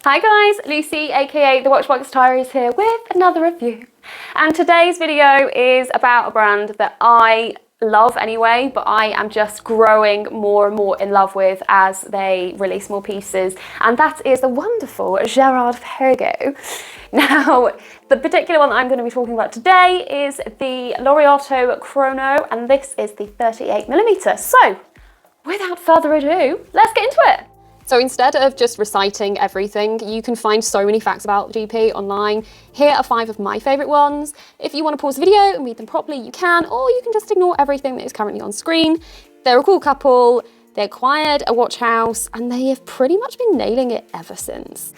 Hi guys, Lucy aka the Watchbox Diaries here with another review. And today's video is about a brand that I love anyway, but I am just growing more and more in love with as they release more pieces, and that is the wonderful Girard Perregaux. Now, the particular one that I'm going to be talking about today is the Laureato Chrono, and this is the 38mm. So, without further ado, let's get into it. So instead of just reciting everything, you can find so many facts about GP online. Here are 5 of my favourite ones. If you want to pause the video and read them properly, you can, or you can just ignore everything that is currently on screen. They're a cool couple, they acquired a watch house, and they have pretty much been nailing it ever since.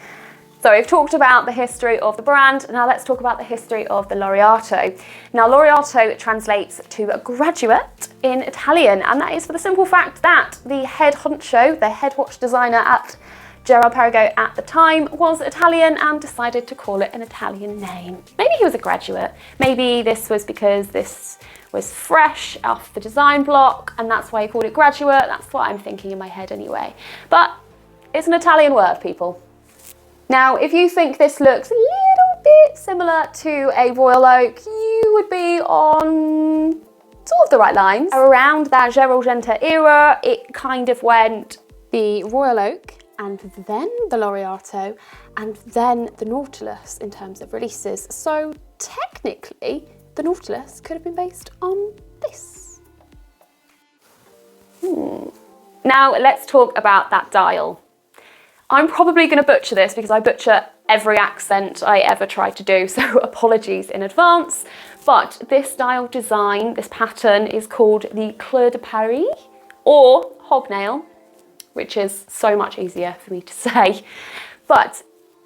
So we've talked about the history of the brand, now let's talk about the history of the Laureato. Now Laureato translates to a graduate in Italian, and that is for the simple fact that the head honcho, the head watch designer at Girard Perregaux at the time, was Italian and decided to call it an Italian name. Maybe he was a graduate, maybe this was because this was fresh off the design block and that's why he called it graduate. That's what I'm thinking in my head anyway. But it's an Italian word, people. Now, if you think this looks a little bit similar to a Royal Oak, you would be on sort of the right lines. Around that Genta Era, it kind of went the Royal Oak, and then the Laureato, and then the Nautilus in terms of releases. So technically, the Nautilus could have been based on this. Now, let's talk about that dial. I'm probably going to butcher this because I butcher every accent I ever try to do, so apologies in advance. But this dial design, this pattern, is called the Clou de Paris, or hobnail, which is so much easier for me to say. But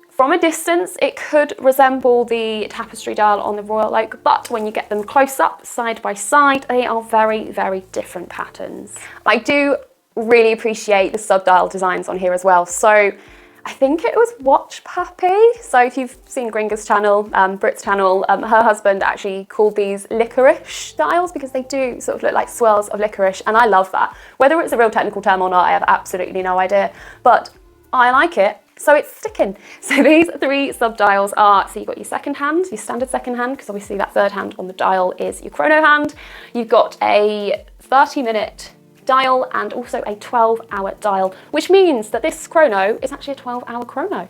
from a distance, it could resemble the tapestry dial on the Royal Oak, but when you get them close up, side by side, they are very, very different patterns. I do really appreciate the subdial designs on here as well. So I think it was Watch Puppy. So if you've seen Gringa's channel, Brit's channel, her husband actually called these licorice dials because they do sort of look like swirls of licorice, and I love that. Whether it's a real technical term or not, I have absolutely no idea, but I like it, so it's sticking. So these 3 subdials are, so you've got your second hand, your standard second hand, because obviously that third hand on the dial is your chrono hand. You've got a 30-minute dial and also a 12-hour dial, which means that this chrono is actually a 12-hour chrono.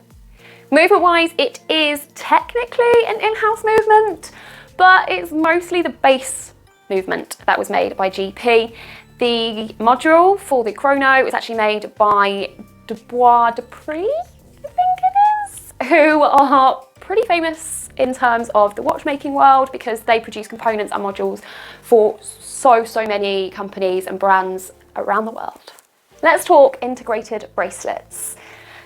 Movement-wise, it is technically an in-house movement, but it's mostly the base movement that was made by GP. The module for the chrono was actually made by Dupree, I think it is, who are pretty famous in terms of the watchmaking world because they produce components and modules for so many companies and brands around the world. Let's talk integrated bracelets.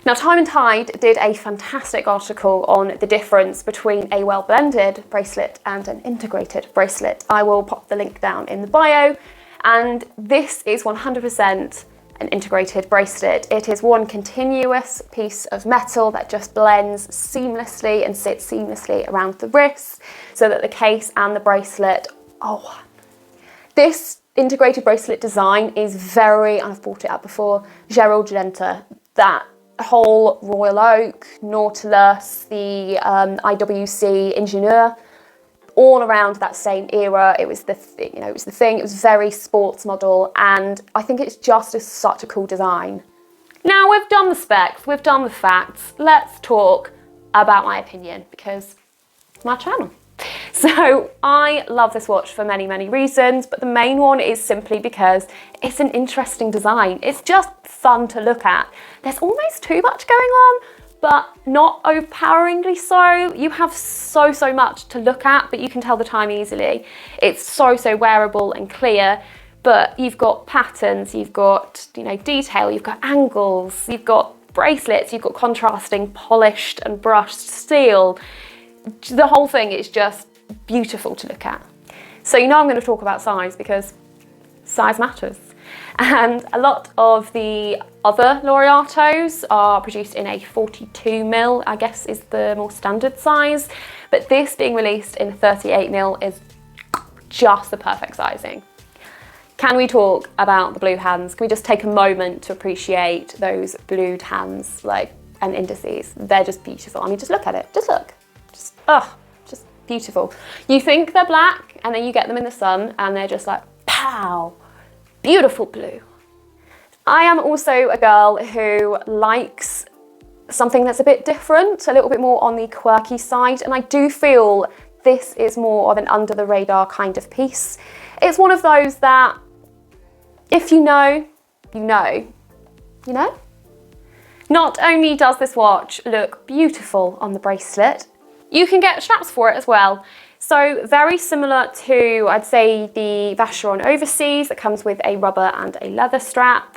Now, Time and Tide did a fantastic article on the difference between a well-blended bracelet and an integrated bracelet. I will pop the link down in the bio, and this is 100% an integrated bracelet. It is one continuous piece of metal that just blends seamlessly and sits seamlessly around the wrist so that the case and the bracelet are one. This integrated bracelet design is very, and I've brought it up before, Genta. That whole Royal Oak, Nautilus, the IWC Ingenieur, all around that same era. It was the thing, it was very sports model, and I think it's just such a cool design. Now we've done the specs, we've done the facts, let's talk about my opinion, because it's my channel. So I love this watch for many reasons, but the main one is simply because it's an interesting design. It's just fun to look at. There's almost too much going on, but not overpoweringly so. You have so much to look at, but you can tell the time easily. It's so wearable and clear, but you've got patterns, you've got detail, you've got angles, you've got bracelets, you've got contrasting polished and brushed steel. The whole thing is just beautiful to look at. So I'm going to talk about size because size matters. And a lot of the other Laureatos are produced in a 42mm, I guess is the more standard size. But this being released in 38mm is just the perfect sizing. Can we talk about the blue hands? Can we just take a moment to appreciate those blued hands? Like, and indices. They're just beautiful. I mean, just look at it. Just look. Just, oh, just beautiful. You think they're black and then you get them in the sun and they're just like, pow, beautiful blue. I am also a girl who likes something that's a bit different, a little bit more on the quirky side, and I do feel this is more of an under the radar kind of piece. It's one of those that if you know, you know, you know? Not only does this watch look beautiful on the bracelet, you can get straps for it as well. So very similar to, I'd say, the Vacheron Overseas that comes with a rubber and a leather strap.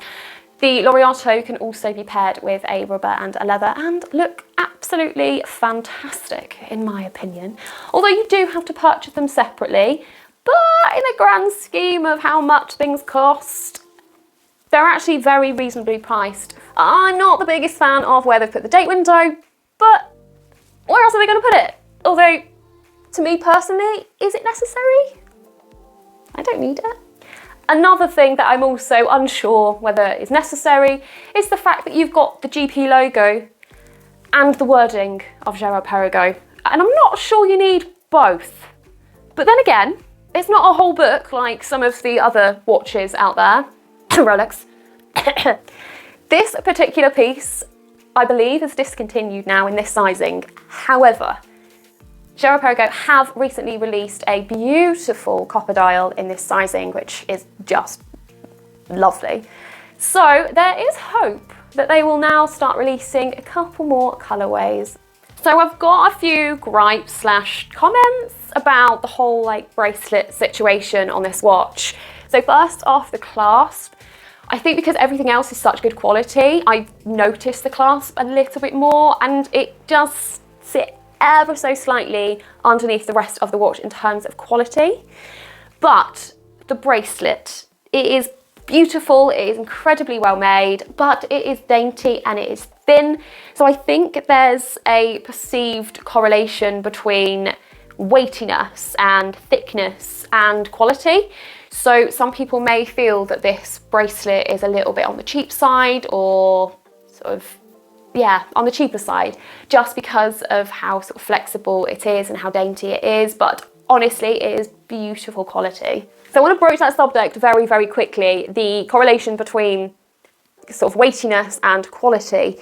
The Laureato can also be paired with a rubber and a leather and look absolutely fantastic, in my opinion. Although you do have to purchase them separately, but in the grand scheme of how much things cost, they're actually very reasonably priced. I'm not the biggest fan of where they've put the date window, but where else are they going to put it? Although, to me personally, is it necessary? I don't need it. Another thing that I'm also unsure whether is necessary is the fact that you've got the GP logo and the wording of Girard Perregaux. And I'm not sure you need both. But then again, it's not a whole book like some of the other watches out there. Rolex. This particular piece, I believe, is discontinued now in this sizing. However, Girard Perregaux have recently released a beautiful copper dial in this sizing, which is just lovely. So there is hope that they will now start releasing a couple more colourways. So I've got a few gripes slash comments about the whole like bracelet situation on this watch. So first off, the clasp. I think because everything else is such good quality, I've noticed the clasp a little bit more, and it does sit ever so slightly underneath the rest of the watch in terms of quality. But the bracelet, it is beautiful, it is incredibly well made, but it is dainty and it is thin. So I think there's a perceived correlation between weightiness and thickness and quality. So some people may feel that this bracelet is a little bit on the cheap side, or sort of, yeah, on the cheaper side, just because of how sort of flexible it is and how dainty it is. But honestly, it is beautiful quality. So I want to broach that subject very, very quickly, the correlation between sort of weightiness and quality.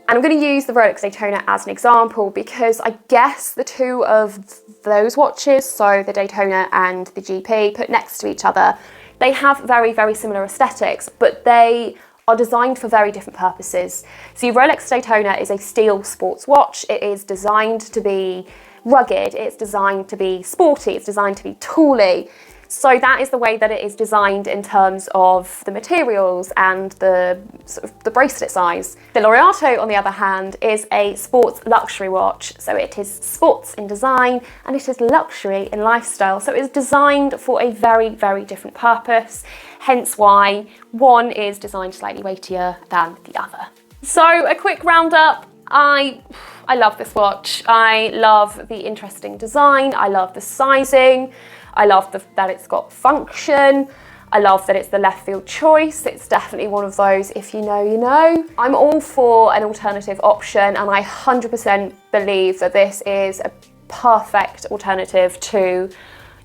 And I'm going to use the Rolex Daytona as an example because I guess the two of those watches, so the Daytona and the GP, put next to each other, they have very, very similar aesthetics, but they are designed for very different purposes. So your Rolex Daytona is a steel sports watch. It is designed to be rugged, it's designed to be sporty, it's designed to be tooly. So that is the way that it is designed in terms of the materials and the sort of the bracelet size. The Laureato, on the other hand, is a sports luxury watch. So it is sports in design and it is luxury in lifestyle. So it's designed for a very, very different purpose. Hence why one is designed slightly weightier than the other. So a quick roundup. I love this watch. I love the interesting design. I love the sizing. I love that it's got function. I love that it's the left field choice. It's definitely one of those, if you know, you know. I'm all for an alternative option, and I 100% believe that this is a perfect alternative to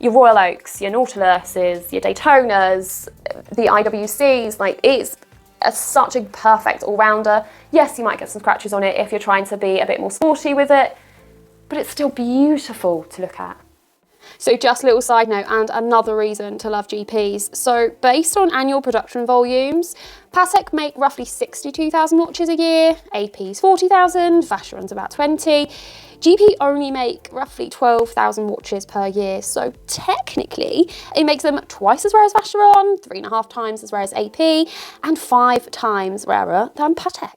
your Royal Oaks, your Nautiluses, your Daytonas, the IWCs. Like, it's such a perfect all-rounder. Yes, you might get some scratches on it if you're trying to be a bit more sporty with it, but it's still beautiful to look at. So just a little side note, and another reason to love GPs. So based on annual production volumes, Patek make roughly 62,000 watches a year, AP's 40,000, Vacheron's about 20. GP only make roughly 12,000 watches per year. So technically, it makes them twice as rare as Vacheron, 3.5 times as rare as AP, and 5 times rarer than Patek.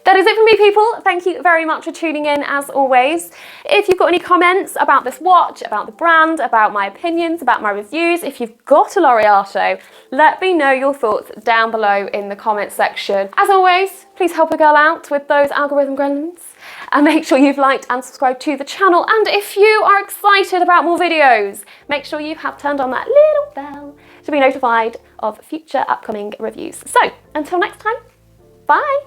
That is it for me, people. Thank you very much for tuning in, as always. If you've got any comments about this watch, about the brand, about my opinions, about my reviews, if you've got a Laureato, let me know your thoughts down below in the comments section. As always, please help a girl out with those algorithm gremlins, and make sure you've liked and subscribed to the channel. And if you are excited about more videos, make sure you have turned on that little bell to be notified of future upcoming reviews. So until next time, bye.